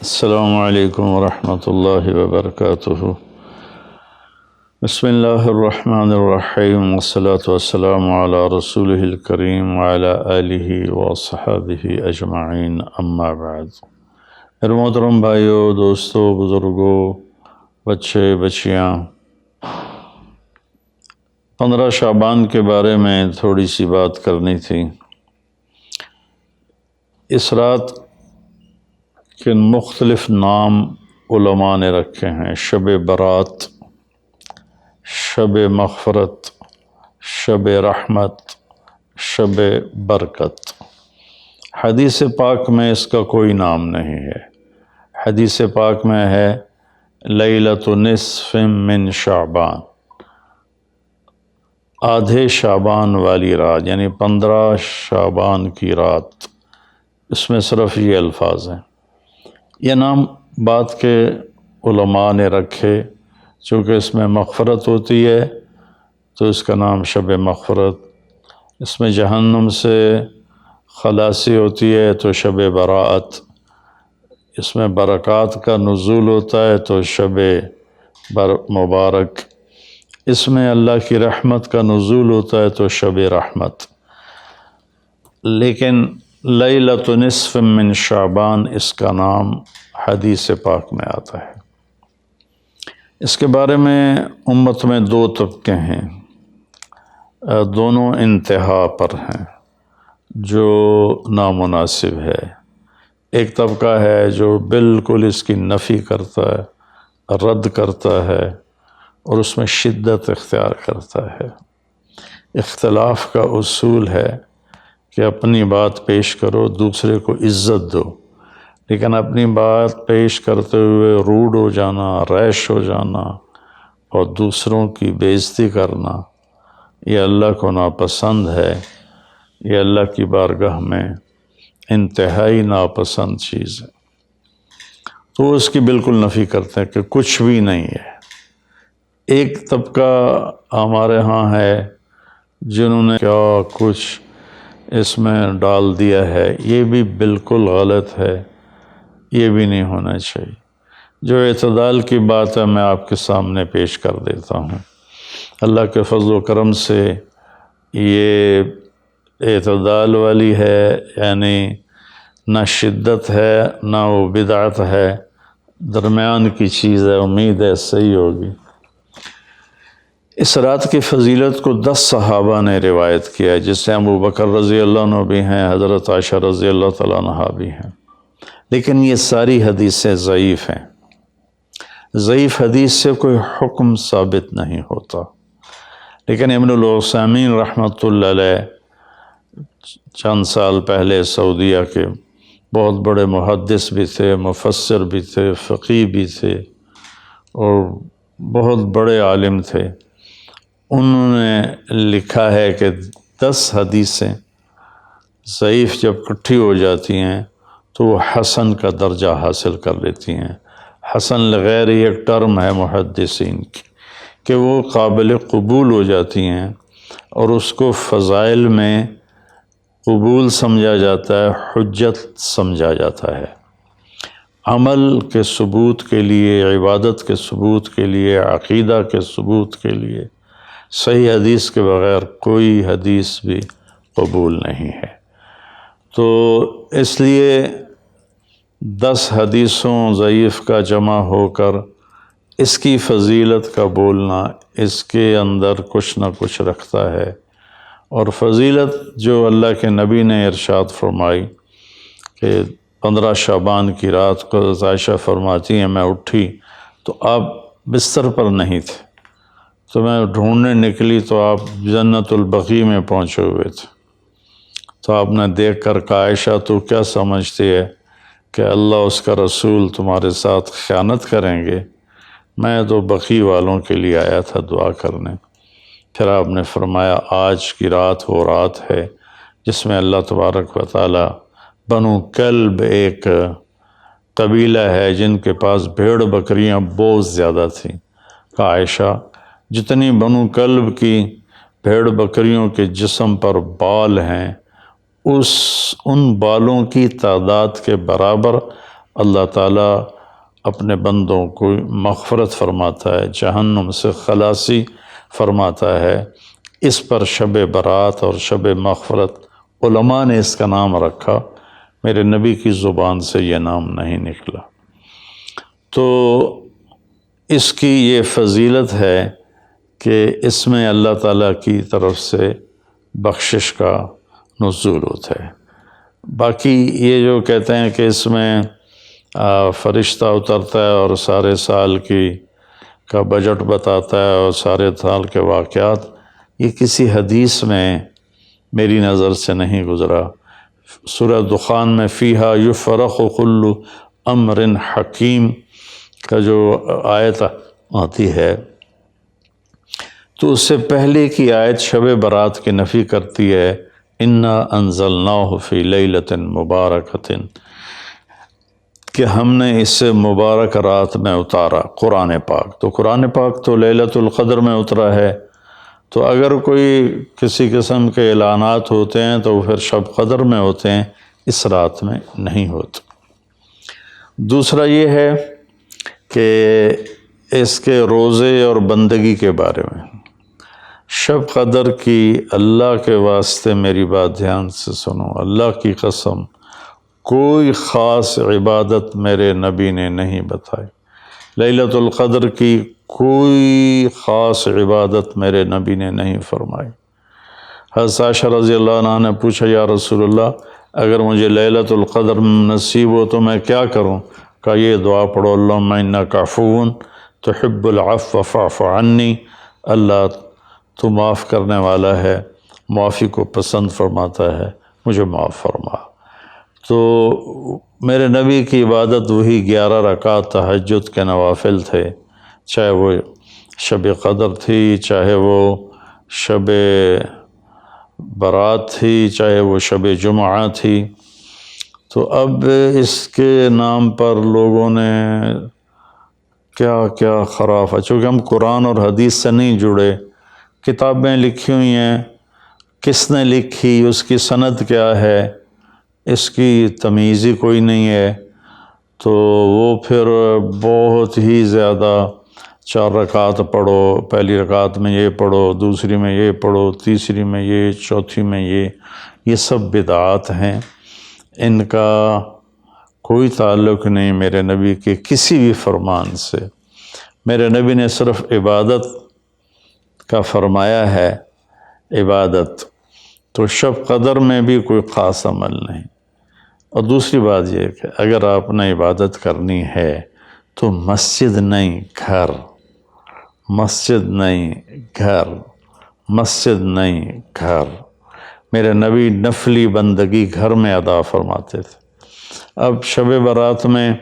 السلام علیکم ورحمۃ اللہ وبرکاتہ۔ بسم اللہ الرحمن الرحیم والصلاة والسلام علی رسولہ الکریم وعلی آلہ وصحبہ اجمعین، اما بعد۔ میرے محترم بھائیو، دوستو، بزرگوں، بچے بچیاں، 15 شعبان کے بارے میں تھوڑی سی بات کرنی تھی۔ اس رات کے مختلف نام علماء نے رکھے ہیں: شب برات، شب مغفرت، شب رحمت، شب برکت۔ حدیث پاک میں اس کا کوئی نام نہیں ہے۔ حدیث پاک میں ہے لیلۃ نصف من شعبان، آدھے شعبان والی رات، یعنی 15 شعبان کی رات۔ اس میں صرف یہ الفاظ ہیں۔ یہ نام بات کے علماء نے رکھے، چونکہ اس میں مغفرت ہوتی ہے تو اس کا نام شب مغفرت، اس میں جہنم سے خلاصی ہوتی ہے تو شب براءت، اس میں برکات کا نزول ہوتا ہے تو شب مبارک، اس میں اللہ کی رحمت کا نزول ہوتا ہے تو شب رحمت۔ لیکن لیلۃ نصف من شعبان اس کا نام حدیث پاک میں آتا ہے۔ اس کے بارے میں امت میں 2 طبقے ہیں، دونوں انتہا پر ہیں، جو نامناسب ہے۔ ایک طبقہ ہے جو بالکل اس کی نفی کرتا ہے، رد کرتا ہے اور اس میں شدت اختیار کرتا ہے۔ اختلاف کا اصول ہے کہ اپنی بات پیش کرو، دوسرے کو عزت دو، لیکن اپنی بات پیش کرتے ہوئے روڈ ہو جانا، ریش ہو جانا اور دوسروں کی بے عزتی کرنا، یہ اللہ کو ناپسند ہے۔ یہ اللہ کی بارگاہ میں انتہائی ناپسند چیز ہے۔ تو اس کی بالکل نفی کرتے ہیں کہ کچھ بھی نہیں ہے۔ ایک طبقہ ہمارے ہاں ہے جنہوں نے کیا کچھ اس میں ڈال دیا ہے، یہ بھی بالکل غلط ہے، یہ بھی نہیں ہونا چاہیے۔ جو اعتدال کی بات ہے میں آپ کے سامنے پیش کر دیتا ہوں۔ اللہ کے فضل و کرم سے یہ اعتدال والی ہے، یعنی نہ شدت ہے نہ وہ بدعت ہے، درمیان کی چیز ہے۔ امید ہے صحیح ہوگی۔ اس رات کی فضیلت کو 10 صحابہ نے روایت کیا ہے، جس سے ابو بکر رضی اللہ عنہ بھی ہیں، حضرت عائشہ رضی اللہ تعالیٰ عنہا بھی ہیں، لیکن یہ ساری حدیثیں ضعیف ہیں۔ ضعیف حدیث سے کوئی حکم ثابت نہیں ہوتا۔ لیکن ابن العثیمین رحمۃ اللہ علیہ چند سال پہلے سعودیہ کے بہت بڑے محدث بھی تھے، مفسر بھی تھے، فقیہ بھی تھے اور بہت بڑے عالم تھے۔ انہوں نے لکھا ہے کہ 10 حدیثیں ضعیف جب اکٹھی ہو جاتی ہیں تو وہ حسن کا درجہ حاصل کر لیتی ہیں۔ حسن لغیر ایک ٹرم ہے محدثین کی کہ وہ قابل قبول ہو جاتی ہیں اور اس کو فضائل میں قبول سمجھا جاتا ہے، حجت سمجھا جاتا ہے۔ عمل کے ثبوت کے لیے، عبادت کے ثبوت کے لیے، عقیدہ کے ثبوت کے لیے صحیح حدیث کے بغیر کوئی حدیث بھی قبول نہیں ہے۔ تو اس لیے 10 حدیثوں ضعیف کا جمع ہو کر اس کی فضیلت کا بولنا اس کے اندر کچھ نہ کچھ رکھتا ہے۔ اور فضیلت جو اللہ کے نبی نے ارشاد فرمائی کہ 15 شعبان کی رات کو حضرت عائشہ فرماتی ہیں میں اٹھی تو آپ بستر پر نہیں تھے، تو میں ڈھونڈنے نکلی تو آپ جنت البقیع میں پہنچے ہوئے تھے۔ تو آپ نے دیکھ کر کہا عائشہ تو کیا سمجھتی ہے کہ اللہ اس کا رسول تمہارے ساتھ خیانت کریں گے؟ میں تو بقیع والوں کے لیے آیا تھا دعا کرنے۔ پھر آپ نے فرمایا آج کی رات وہ رات ہے جس میں اللہ تبارک و تعالی بنو کلب ایک قبیلہ ہے جن کے پاس بھیڑ بکریاں بہت زیادہ تھیں، کہا عائشہ جتنی بنو کلب کی بھیڑ بکریوں کے جسم پر بال ہیں ان بالوں کی تعداد کے برابر اللہ تعالیٰ اپنے بندوں کو مغفرت فرماتا ہے، جہنم سے خلاصی فرماتا ہے۔ اس پر شب برات اور شب مغفرت علماء نے اس کا نام رکھا، میرے نبی کی زبان سے یہ نام نہیں نکلا۔ تو اس کی یہ فضیلت ہے کہ اس میں اللہ تعالیٰ کی طرف سے بخشش کا نزول ہوتا ہے۔ باقی یہ جو کہتے ہیں کہ اس میں فرشتہ اترتا ہے اور سارے سال کا بجٹ بتاتا ہے اور سارے سال کے واقعات، یہ کسی حدیث میں میری نظر سے نہیں گزرا۔ سورہ دخان میں فیہا یفرق کل امر حکیم کا جو آیت آتی ہے، تو اس سے پہلے کی آیت شب برات کی نفی کرتی ہے، انا انزلناہ فی لیلۃ مبارکۃ، کہ ہم نے اس سے مبارک رات میں اتارا قرآن پاک۔ تو قرآن پاک تو لیلۃ القدر میں اترا ہے، تو اگر کوئی کسی قسم کے اعلانات ہوتے ہیں تو پھر شب قدر میں ہوتے ہیں، اس رات میں نہیں ہوتے۔ دوسرا یہ ہے کہ اس کے روزے اور بندگی کے بارے میں، شب قدر کی اللہ کے واسطے میری بات دھیان سے سنو، اللہ کی قسم کوئی خاص عبادت میرے نبی نے نہیں بتائی، لیلۃ القدر کی کوئی خاص عبادت میرے نبی نے نہیں فرمائی۔ حضرت عائشہ رضی اللہ عنہ نے پوچھا، یا رسول اللہ اگر مجھے لیلۃ القدر نصیب ہو تو میں کیا کروں؟ کہا یہ دعا پڑھو، اللہم انک عفو تحب العفو فاعف عنی، اللہ تو معاف کرنے والا ہے، معافی کو پسند فرماتا ہے، مجھے معاف فرما۔ تو میرے نبی کی عبادت وہی 11 رکعت تہجد کے نوافل تھے، چاہے وہ شب قدر تھی، چاہے وہ شب برات تھی، چاہے وہ شب جمعہ تھی۔ تو اب اس کے نام پر لوگوں نے کیا کیا خرافہ، چونکہ ہم قرآن اور حدیث سے نہیں جڑے، کتابیں لکھی ہوئی ہیں، کس نے لکھی، اس کی سند کیا ہے، اس کی تمیز ہی کوئی نہیں ہے، تو وہ پھر بہت ہی زیادہ 4 رکعت پڑھو، پہلی رکعت میں یہ پڑھو، دوسری میں یہ پڑھو، تیسری میں یہ، چوتھی میں یہ سب بدعات ہیں، ان کا کوئی تعلق نہیں میرے نبی کے کسی بھی فرمان سے۔ میرے نبی نے صرف عبادت کا فرمایا ہے، عبادت تو شب قدر میں بھی کوئی خاص عمل نہیں۔ اور دوسری بات یہ کہ اگر آپ نے عبادت کرنی ہے تو مسجد نہیں گھر، مسجد نہیں گھر، مسجد نہیں گھر۔ میرے نبی نفلی بندگی گھر میں ادا فرماتے تھے۔ اب شب برات میں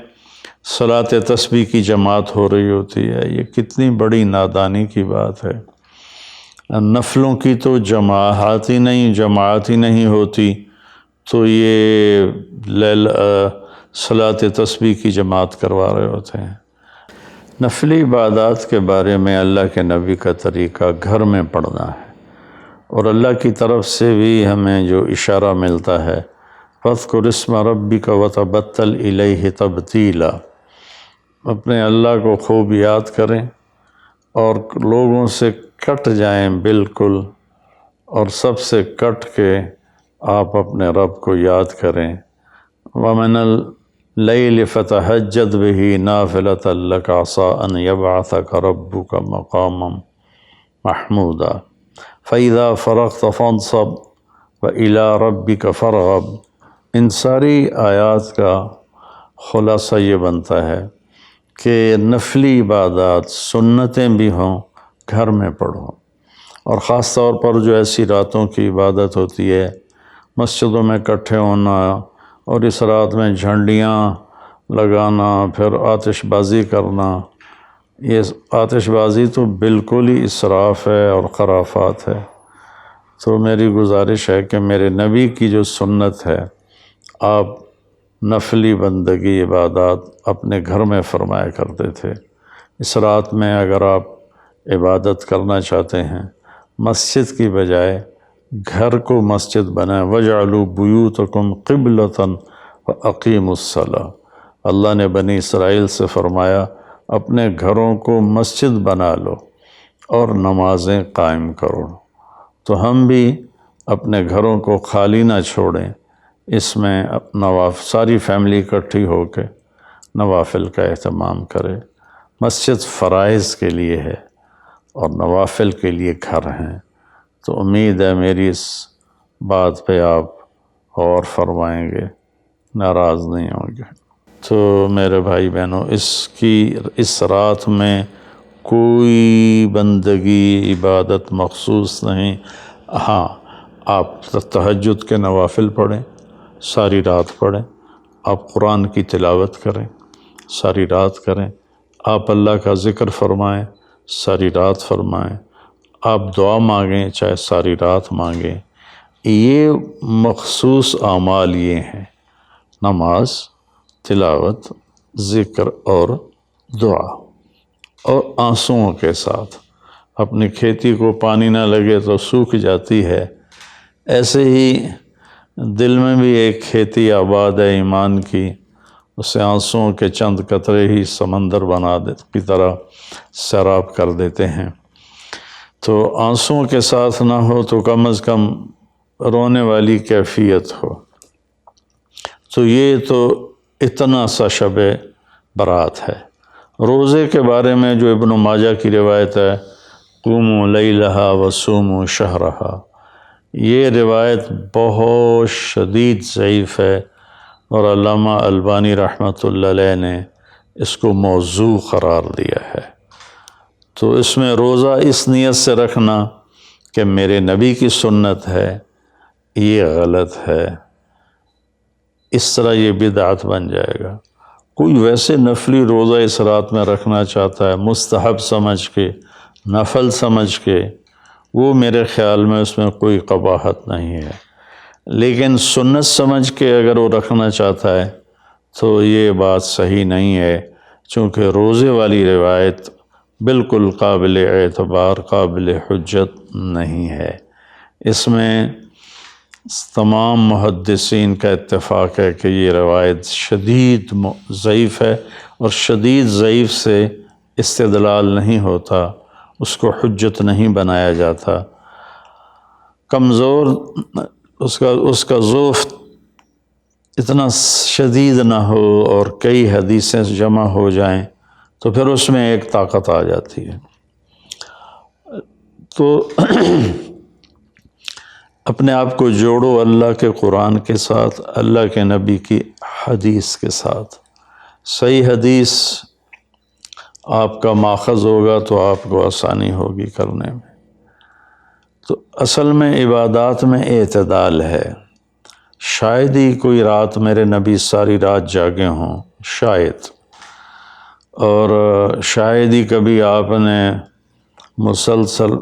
صلاۃ تسبیح کی جماعت ہو رہی ہوتی ہے، یہ کتنی بڑی نادانی کی بات ہے۔ نفلوں کی تو جماعت ہی نہیں ہوتی، تو یہ صلاۃ تسبیح کی جماعت کروا رہے ہوتے ہیں۔ نفلی عبادات کے بارے میں اللہ کے نبی کا طریقہ گھر میں پڑھنا ہے، اور اللہ کی طرف سے بھی ہمیں جو اشارہ ملتا ہے، فاذکر اسم ربک وتبتل الیہ تبتیلا، اپنے اللہ کو خوب یاد کریں اور لوگوں سے کٹ جائیں بالکل، اور سب سے کٹ کے آپ اپنے رب کو یاد کریں۔ وَمِنَ اللَّيْلِ فَتَهَجَّدْ بِهِ نَافِلَةً لَكَ عَسَىٰ أَن يَبْعَثَكَ رَبُّكَ مَقَامًا مَحْمُودًا فَإِذَا فَرَغْتَ فَانصَبْ وَإِلَىٰ رَبِّكَ فَارْغَب۔ ان ساری آیات کا خلاصہ یہ بنتا ہے کہ نفلی عبادات سنتیں بھی ہوں گھر میں پڑھو، اور خاص طور پر جو ایسی راتوں کی عبادت ہوتی ہے، مسجدوں میں اکٹھے ہونا اور اس رات میں جھنڈیاں لگانا، پھر آتش بازی کرنا، یہ آتش بازی تو بالکل ہی اسراف ہے اور خرافات ہے۔ تو میری گزارش ہے کہ میرے نبی کی جو سنت ہے، آپ نفلی بندگی عبادات اپنے گھر میں فرمایا کرتے تھے۔ اس رات میں اگر آپ عبادت کرنا چاہتے ہیں، مسجد کی بجائے گھر کو مسجد بنائیں، وَاجْعَلُوا بُيُوتَكُمْ قِبْلَةً وَأَقِيمُوا الصَّلَاةَ، اللہ نے بنی اسرائیل سے فرمایا اپنے گھروں کو مسجد بنا لو اور نمازیں قائم کرو، تو ہم بھی اپنے گھروں کو خالی نہ چھوڑیں، اس میں ساری فیملی اکٹھی ہو کے نوافل کا اہتمام کرے۔ مسجد فرائض کے لیے ہے اور نوافل کے لیے گھر ہیں، تو امید ہے میری اس بات پہ آپ غور فرمائیں گے، ناراض نہیں ہوں گے۔ تو میرے بھائی بہنوں، اس رات میں کوئی بندگی عبادت مخصوص نہیں۔ ہاں، آپ تہجد کے نوافل پڑھیں، ساری رات پڑھیں، آپ قرآن کی تلاوت کریں، ساری رات کریں، آپ اللہ کا ذکر فرمائیں، ساری رات فرمائیں، آپ دعا مانگیں چاہے ساری رات مانگیں۔ یہ مخصوص اعمال یہ ہیں: نماز، تلاوت، ذکر اور دعا، اور آنسوؤں کے ساتھ۔ اپنی کھیتی کو پانی نہ لگے تو سوکھ جاتی ہے، ایسے ہی دل میں بھی ایک کھیتی آباد ہے ایمان کی، اسے آنسوؤں کے چند قطرے ہی سمندر کی طرح سیراب کر دیتے ہیں۔ تو آنسوؤں کے ساتھ نہ ہو تو کم از کم رونے والی کیفیت ہو۔ تو یہ تو اتنا سا شب برات ہے۔ روزے کے بارے میں جو ابن ماجہ کی روایت ہے، قوموا لیلہا وصوموا شہرہا، یہ روایت بہت شدید ضعیف ہے، اور علامہ البانی رحمۃ اللہ علیہ نے اس کو موضوع قرار دیا ہے۔ تو اس میں روزہ اس نیت سے رکھنا کہ میرے نبی کی سنت ہے، یہ غلط ہے، اس طرح یہ بدعت بن جائے گا۔ کوئی ویسے نفلی روزہ اس رات میں رکھنا چاہتا ہے مستحب سمجھ کے، نفل سمجھ کے، وہ میرے خیال میں اس میں کوئی قباحت نہیں ہے، لیکن سنت سمجھ کے اگر وہ رکھنا چاہتا ہے تو یہ بات صحیح نہیں ہے، چونکہ روزے والی روایت بالکل قابل اعتبار، قابل حجت نہیں ہے۔ اس میں تمام محدثین کا اتفاق ہے کہ یہ روایت شدید ضعیف ہے، اور شدید ضعیف سے استدلال نہیں ہوتا، اس کو حجت نہیں بنایا جاتا۔ کمزور اس کا ضعف اتنا شدید نہ ہو اور کئی حدیثیں جمع ہو جائیں تو پھر اس میں ایک طاقت آ جاتی ہے۔ تو اپنے آپ کو جوڑو اللہ کے قرآن کے ساتھ، اللہ کے نبی کی حدیث کے ساتھ۔ صحیح حدیث آپ کا ماخذ ہوگا تو آپ کو آسانی ہوگی کرنے میں۔ تو اصل میں عبادات میں اعتدال ہے۔ شاید ہی کوئی رات میرے نبی ساری رات جاگے ہوں، شاید، اور شاید ہی کبھی آپ نے مسلسل،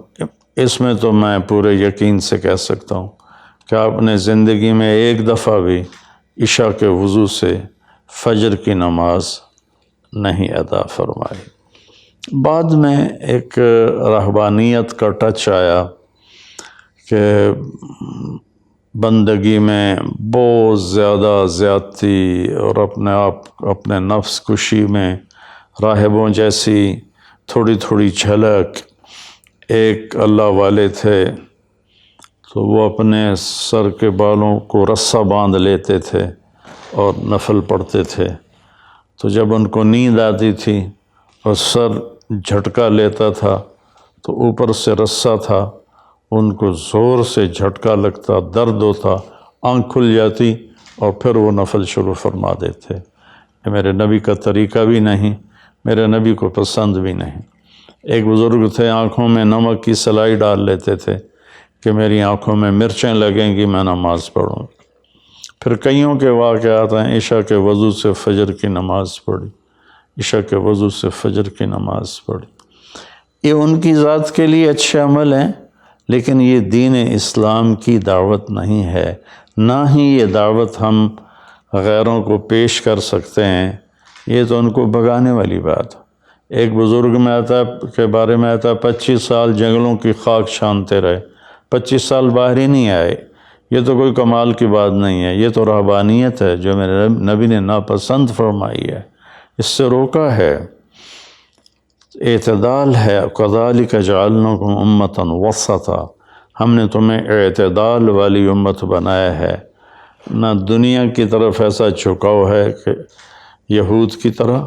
اس میں تو میں پورے یقین سے کہہ سکتا ہوں کہ آپ نے زندگی میں ایک دفعہ بھی عشاء کے وضو سے فجر کی نماز نہیں ادا فرمائی۔ بعد میں ایک رہبانیت کا ٹچ آیا کہ بندگی میں بہت زیادہ زیادتی اور اپنے نفس کشی میں راہبوں جیسی تھوڑی تھوڑی جھلک۔ ایک اللہ والے تھے تو وہ اپنے سر کے بالوں کو رسہ باندھ لیتے تھے اور نفل پڑھتے تھے، تو جب ان کو نیند آتی تھی اور سر جھٹکا لیتا تھا تو اوپر سے رسہ تھا، ان کو زور سے جھٹکا لگتا، درد ہوتا، آنکھ کھل جاتی اور پھر وہ نفل شروع فرما دیتے۔ یہ میرے نبی کا طریقہ بھی نہیں، میرے نبی کو پسند بھی نہیں۔ ایک بزرگ تھے، آنکھوں میں نمک کی سلائی ڈال لیتے تھے کہ میری آنکھوں میں مرچیں لگیں گی، میں نماز پڑھوں۔ پھر کئیوں کے واقعات ہیں، عشاء کے وضو سے فجر کی نماز پڑھی، عشاء کے وضو سے فجر کی نماز پڑھی۔ یہ ان کی ذات کے لیے اچھے عمل ہیں، لیکن یہ دین اسلام کی دعوت نہیں ہے، نہ ہی یہ دعوت ہم غیروں کو پیش کر سکتے ہیں۔ یہ تو ان کو بھگانے والی بات۔ ایک بزرگ میں آتا کے بارے میں آتا 25 سال جنگلوں کی خاک چھانتے رہے، 25 سال باہر ہی نہیں آئے۔ یہ تو کوئی کمال کی بات نہیں ہے، یہ تو رہبانیت ہے جو میرے نبی نے ناپسند فرمائی ہے، اس سے روکا ہے۔ اعتدال ہے، کذالک جعلناکم امۃ وسطا، ہم نے تمہیں اعتدال والی امت بنایا ہے، نہ دنیا کی طرف ایسا جھکاؤ ہے کہ یہود کی طرح،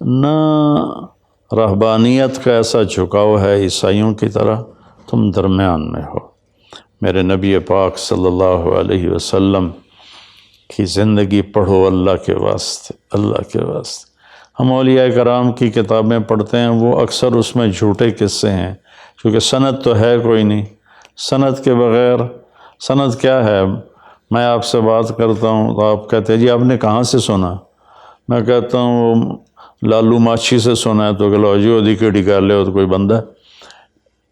نہ رہبانیت کا ایسا جھکاؤ ہے عیسائیوں کی طرح، تم درمیان میں ہو۔ میرے نبی پاک صلی اللہ علیہ وسلم کی زندگی پڑھو اللہ کے واسطے، اللہ کے واسطے۔ ہم اولیاء کرام کی کتابیں پڑھتے ہیں، وہ اکثر اس میں جھوٹے قصے ہیں، کیونکہ سند تو ہے کوئی نہیں۔ سند کے بغیر، سند کیا ہے؟ میں آپ سے بات کرتا ہوں تو آپ کہتے ہیں جی آپ نے کہاں سے سنا؟ میں کہتا ہوں وہ لالو ماچھی سے سنا ہے، تو کہ لو جی وہ دی کر لے تو کوئی بندہ،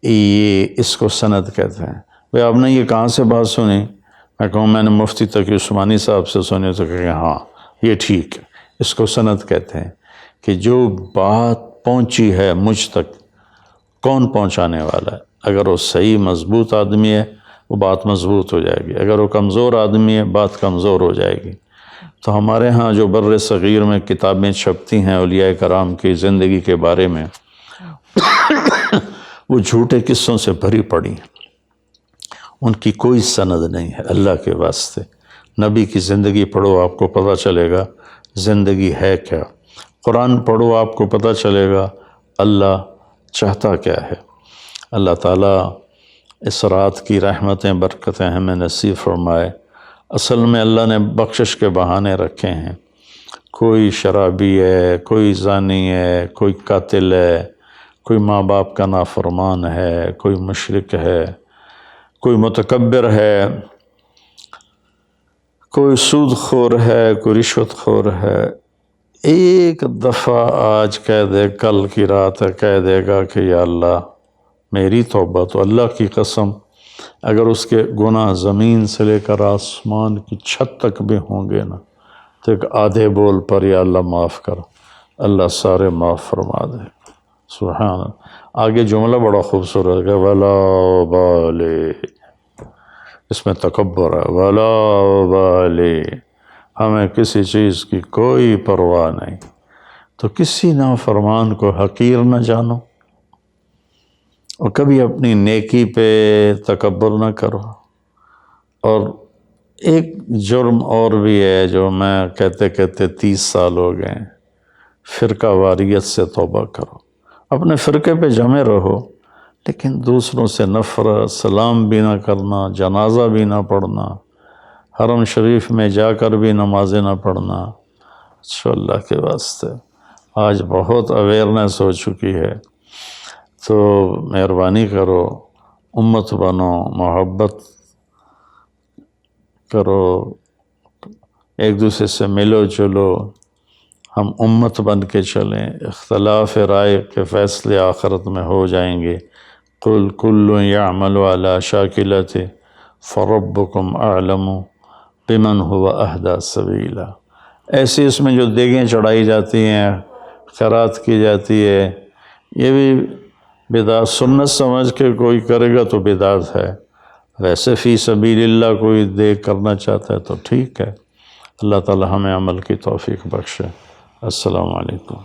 یہ اس کو سند کہتے ہیں۔ بھئی آپ نے یہ کہاں سے بات سنی؟ میں کہوں میں نے مفتی تقی عثمانی صاحب سے سنی، تو کہ ہاں یہ ٹھیک ہے، اس کو سند کہتے ہیں کہ جو بات پہنچی ہے مجھ تک، کون پہنچانے والا ہے؟ اگر وہ صحیح مضبوط آدمی ہے وہ بات مضبوط ہو جائے گی، اگر وہ کمزور آدمی ہے بات کمزور ہو جائے گی۔ تو ہمارے ہاں جو بر صغیر میں کتابیں چھپتی ہیں اولیاء کرام کی زندگی کے بارے میں، وہ جھوٹے قصوں سے بھری پڑی ہیں، ان کی کوئی سند نہیں ہے۔ اللہ کے واسطے نبی کی زندگی پڑھو، آپ کو پتہ چلے گا زندگی ہے کیا۔ قرآن پڑھو، آپ کو پتہ چلے گا اللہ چاہتا کیا ہے۔ اللہ تعالیٰ اس رات کی رحمتیں برکتیں ہمیں نصیب فرمائے۔ اصل میں اللہ نے بخشش کے بہانے رکھے ہیں، کوئی شرابی ہے، کوئی زانی ہے، کوئی قاتل ہے، کوئی ماں باپ کا نافرمان ہے، کوئی مشرک ہے، کوئی متکبر ہے، کوئی سود خور ہے، کوئی رشوت خور ہے۔ ایک دفعہ آج کہہ دے، کل کی رات ہے کہہ دے گا کہ یا اللہ میری توبہ، تو اللہ کی قسم اگر اس کے گناہ زمین سے لے کر آسمان کی چھت تک بھی ہوں گے نا، تو ایک آدھے بول پر یا اللہ معاف کر، اللہ سارے معاف فرما دے۔ سبحان اللہ۔ آگے جملہ بڑا خوبصورت ہے، ولا بالِ، اس میں تکبر ہے، ولا بالِ، ہمیں کسی چیز کی کوئی پرواہ نہیں۔ تو کسی نافرمان کو حقیر نہ جانو، اور کبھی اپنی نیکی پہ تکبر نہ کرو۔ اور ایک جرم اور بھی ہے جو میں کہتے کہتے 30 سال ہو گئے، فرقہ واریت سے توبہ کرو۔ اپنے فرقے پہ جمے رہو، لیکن دوسروں سے نفرت، سلام بھی نہ کرنا، جنازہ بھی نہ پڑھنا، حرم شریف میں جا کر بھی نمازیں نہ پڑھنا۔ اچھا اللہ کے واسطے آج بہت اویئرنیس ہو چکی ہے، تو مہربانی کرو، امت بنو، محبت کرو، ایک دوسرے سے ملو جلو، ہم امت بن کے چلیں۔ اختلاف رائے کے فیصلے آخرت میں ہو جائیں گے۔ قل کل یعمل علی شاکلتہ فربکم اعلم بمن هو اہدی سبیلا۔ ایسی اس میں جو دیگیں چڑھائی جاتی ہیں، خیرات کی جاتی ہے، یہ بھی بدعت، سنت سمجھ کے کوئی کرے گا تو بدعت ہے، ویسے فی سبیل اللہ کوئی دیکھ کرنا چاہتا ہے تو ٹھیک ہے۔ اللہ تعالی ہمیں عمل کی توفیق بخشے۔ السلام علیکم۔